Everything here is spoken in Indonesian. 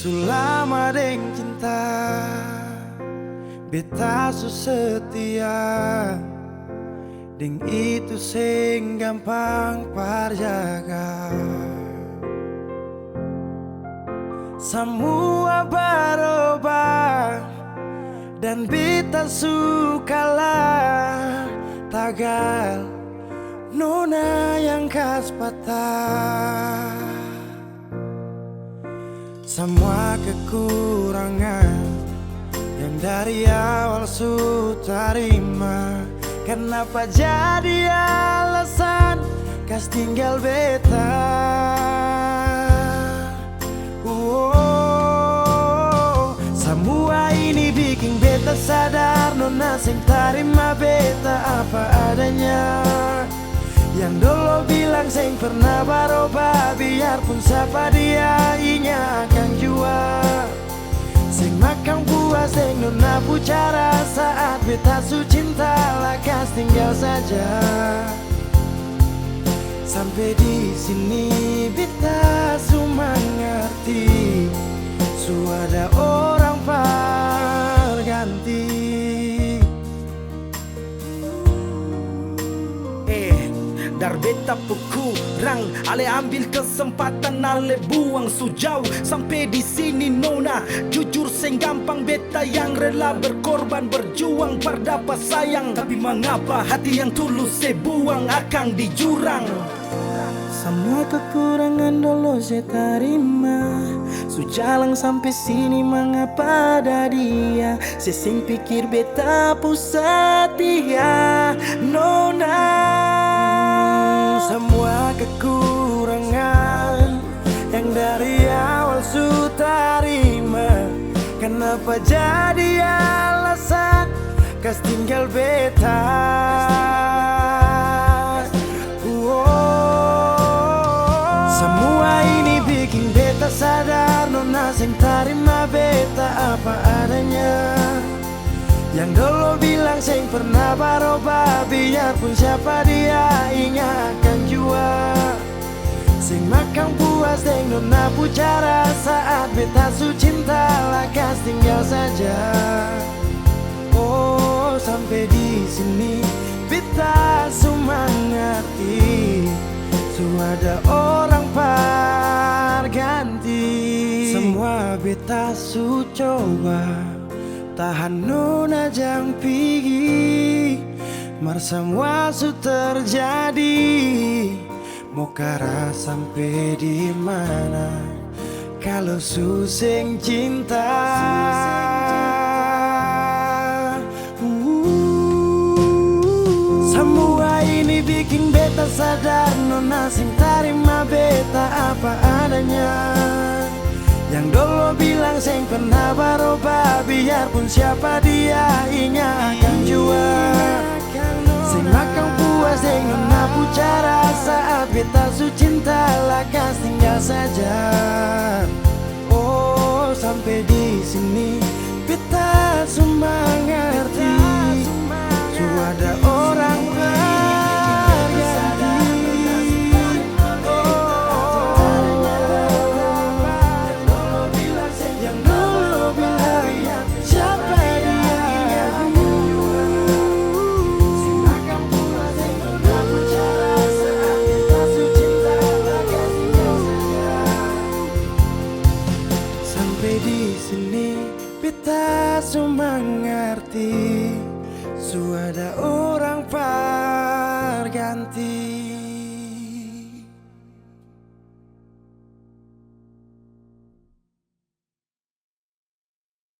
Sulama deng cinta beta su setia, deng itu sing gampang parjaga. Semua berubah dan beta sukalah tagal nona yang khas patah. Semua kekurangan yang dari awal su terima, kenapa jadi alasan kas tinggal beta? Semua ini bikin beta sadar nona sing terima beta apa adanya. Yang dulu bilang sing pernah berubah, biarpun siapa dia inya akan jua. Sing makan buah sing nona bicara saat beta su cinta lakas tinggal saja. Sampai di sini beta su mengerti, su ada orang berganti. Dar beta kurang, ale ambil kesempatan, ale buang sujau. Sampai di sini nona, jujur sing gampang beta yang rela berkorban berjuang berdapat sayang. Tapi mengapa hati yang tulus saya buang akan di jurang? Semua kekurangan dulu saya terima, su jalan sampai sini mengapa ada dia. Saya sing pikir beta pusat dia nona. Semua kekurangan yang dari awal su terima, kenapa jadi alasan kas tinggal beta? Semua ini bikin beta sadar nona sing terima beta apa adanya. Yang dulu bilang sing pernah berubah, biarpun siapa dia ingat akan jua. Sing makan puas sing nona bicara saat beta su cinta lakas tinggal saja. Oh sampai di sini beta su mengerti, su ada orang berganti. Semua beta su coba tahan nona jang pigi, mar semua su terjadi. Mau kara sampai di mana kalau su sing cinta? Semua ini bikin beta sadar nona sing terima beta apa adanya. Yang dulu bilang sing pernah berubah, biarpun siapa dia inya akan jua. Sing makan puas sing nona bicara saat beta su cinta lakas tinggal saja. Oh sampai di sini beta su mengerti, su ada orang beta su mengerti, su ada orang